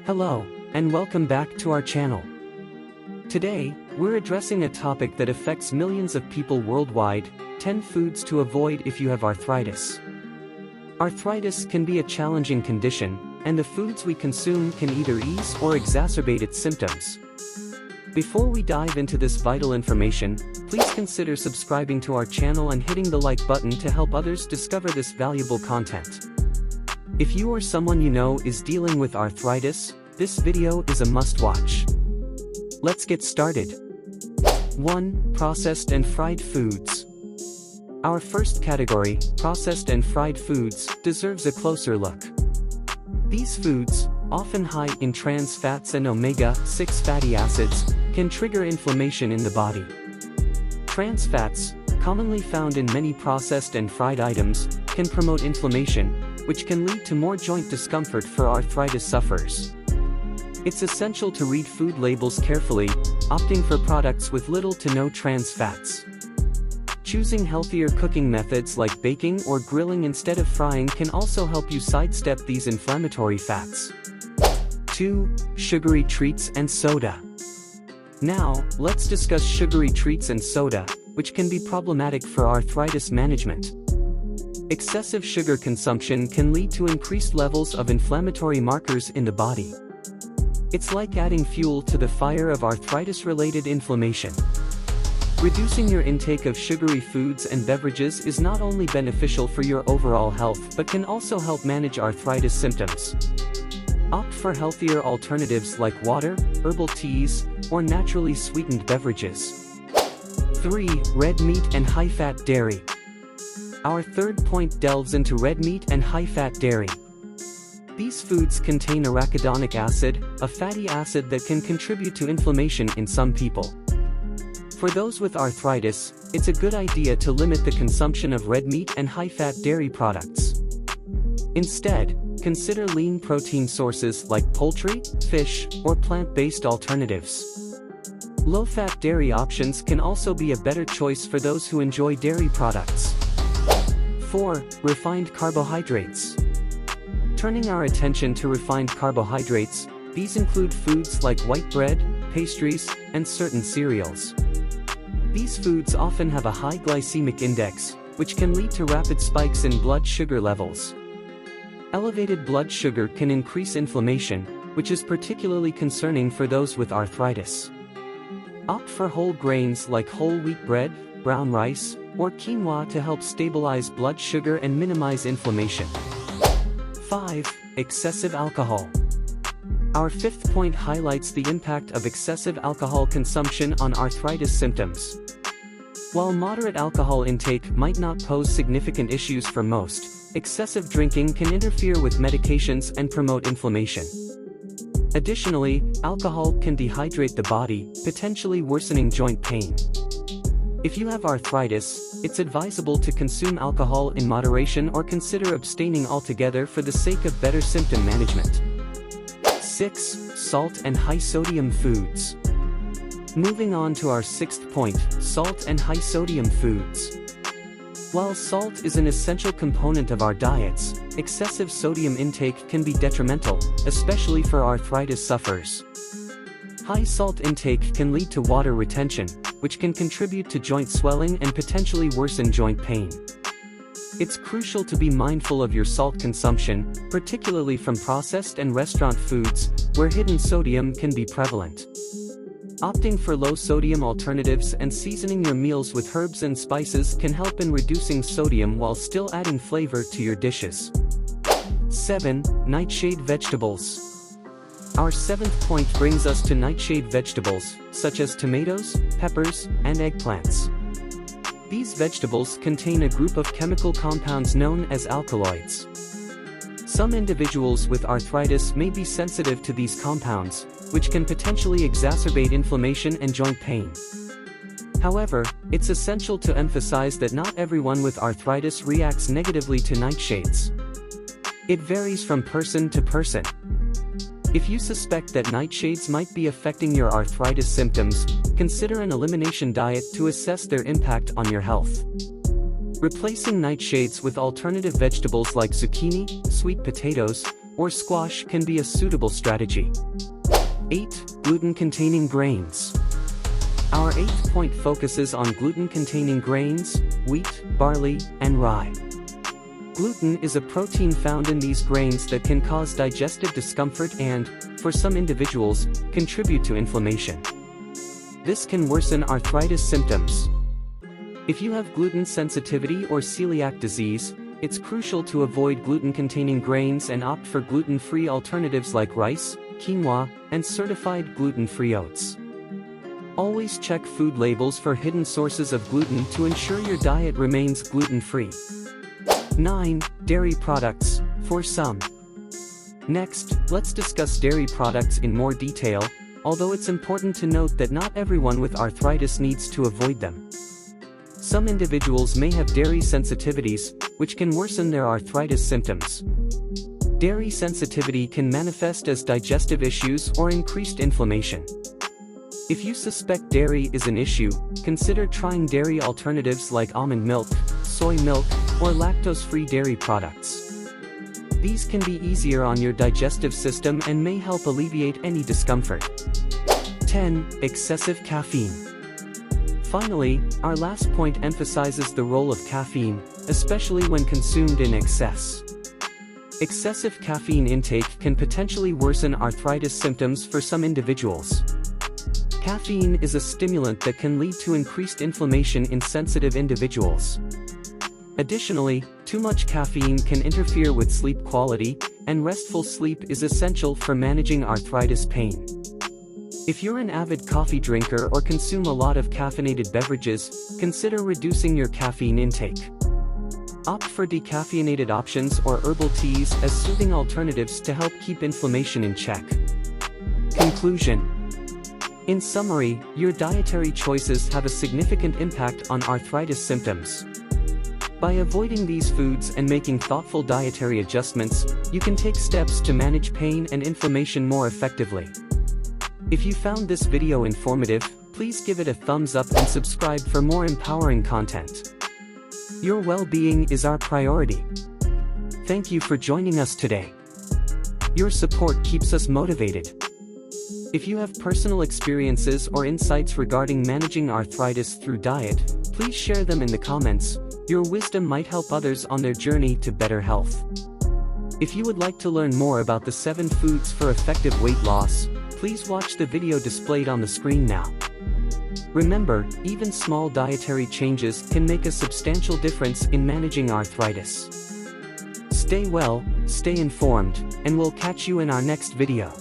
Hello, and welcome back to our channel. Today, we're addressing a topic that affects millions of people worldwide: 10 foods to avoid if you have arthritis. Arthritis can be a challenging condition, and the foods we consume can either ease or exacerbate its symptoms. Before we dive into this vital information, please consider subscribing to our channel and hitting the like button to help others discover this valuable content. If you or someone you know is dealing with arthritis, this video is a must-watch. Let's get started. 1. Processed and fried foods. Our first category, processed and fried foods, deserves a closer look. These foods, often high in trans fats and omega-6 fatty acids, can trigger inflammation in the body. Trans fats, commonly found in many processed and fried items, can promote inflammation, which can lead to more joint discomfort for arthritis sufferers. It's essential to read food labels carefully, opting for products with little to no trans fats. Choosing healthier cooking methods like baking or grilling instead of frying can also help you sidestep these inflammatory fats. 2. Sugary treats and soda. Now, let's discuss sugary treats and soda, which can be problematic for arthritis management. Excessive sugar consumption can lead to increased levels of inflammatory markers in the body. It's like adding fuel to the fire of arthritis-related inflammation. Reducing your intake of sugary foods and beverages is not only beneficial for your overall health but can also help manage arthritis symptoms. Opt for healthier alternatives like water, herbal teas, or naturally sweetened beverages. 3. Red meat and high-fat dairy. Our third point delves into red meat and high-fat dairy. These foods contain arachidonic acid, a fatty acid that can contribute to inflammation in some people. For those with arthritis, it's a good idea to limit the consumption of red meat and high-fat dairy products. Instead, consider lean protein sources like poultry, fish, or plant-based alternatives. Low-fat dairy options can also be a better choice for those who enjoy dairy products. 4. Refined carbohydrates. Turning our attention to refined carbohydrates, these include foods like white bread, pastries, and certain cereals. These foods often have a high glycemic index, which can lead to rapid spikes in blood sugar levels. Elevated blood sugar can increase inflammation, which is particularly concerning for those with arthritis. Opt for whole grains like whole wheat bread, brown rice, or quinoa to help stabilize blood sugar and minimize inflammation. 5. Excessive alcohol. Our fifth point highlights the impact of excessive alcohol consumption on arthritis symptoms. While moderate alcohol intake might not pose significant issues for most, excessive drinking can interfere with medications and promote inflammation. Additionally, alcohol can dehydrate the body, potentially worsening joint pain. If you have arthritis, it's advisable to consume alcohol in moderation or consider abstaining altogether for the sake of better symptom management. 6. Salt and high-sodium foods. Moving on to our sixth point, salt and high-sodium foods. While salt is an essential component of our diets, excessive sodium intake can be detrimental, especially for arthritis sufferers. High salt intake can lead to water retention, which can contribute to joint swelling and potentially worsen joint pain. It's crucial to be mindful of your salt consumption, particularly from processed and restaurant foods, where hidden sodium can be prevalent. Opting for low-sodium alternatives and seasoning your meals with herbs and spices can help in reducing sodium while still adding flavor to your dishes. 7. Nightshade vegetables. Our seventh point brings us to nightshade vegetables, such as tomatoes, peppers, and eggplants. These vegetables contain a group of chemical compounds known as alkaloids. Some individuals with arthritis may be sensitive to these compounds, which can potentially exacerbate inflammation and joint pain. However, it's essential to emphasize that not everyone with arthritis reacts negatively to nightshades. It varies from person to person. If you suspect that nightshades might be affecting your arthritis symptoms, consider an elimination diet to assess their impact on your health. Replacing nightshades with alternative vegetables like zucchini, sweet potatoes, or squash can be a suitable strategy. 8. Gluten-containing grains. Our 8th point focuses on gluten-containing grains, wheat, barley, and rye. Gluten is a protein found in these grains that can cause digestive discomfort and, for some individuals, contribute to inflammation. This can worsen arthritis symptoms. If you have gluten sensitivity or celiac disease, it's crucial to avoid gluten-containing grains and opt for gluten-free alternatives like rice, quinoa, and certified gluten-free oats. Always check food labels for hidden sources of gluten to ensure your diet remains gluten-free. 9. Dairy products, for some. Next, let's discuss dairy products in more detail, although it's important to note that not everyone with arthritis needs to avoid them. Some individuals may have dairy sensitivities, which can worsen their arthritis symptoms. Dairy sensitivity can manifest as digestive issues or increased inflammation. If you suspect dairy is an issue, consider trying dairy alternatives like almond milk, soy milk, or lactose-free dairy products. These can be easier on your digestive system and may help alleviate any discomfort. 10. Excessive caffeine. Finally, our last point emphasizes the role of caffeine, especially when consumed in excess. Excessive caffeine intake can potentially worsen arthritis symptoms for some individuals. Caffeine is a stimulant that can lead to increased inflammation in sensitive individuals. Additionally, too much caffeine can interfere with sleep quality, and restful sleep is essential for managing arthritis pain. If you're an avid coffee drinker or consume a lot of caffeinated beverages, consider reducing your caffeine intake. Opt for decaffeinated options or herbal teas as soothing alternatives to help keep inflammation in check. Conclusion. In summary, your dietary choices have a significant impact on arthritis symptoms. By avoiding these foods and making thoughtful dietary adjustments, you can take steps to manage pain and inflammation more effectively. If you found this video informative, please give it a thumbs up and subscribe for more empowering content. Your well-being is our priority. Thank you for joining us today. Your support keeps us motivated. If you have personal experiences or insights regarding managing arthritis through diet, please share them in the comments. Your wisdom might help others on their journey to better health. If you would like to learn more about the 7 foods for effective weight loss, please watch the video displayed on the screen now. Remember, even small dietary changes can make a substantial difference in managing arthritis. Stay well, stay informed, and we'll catch you in our next video.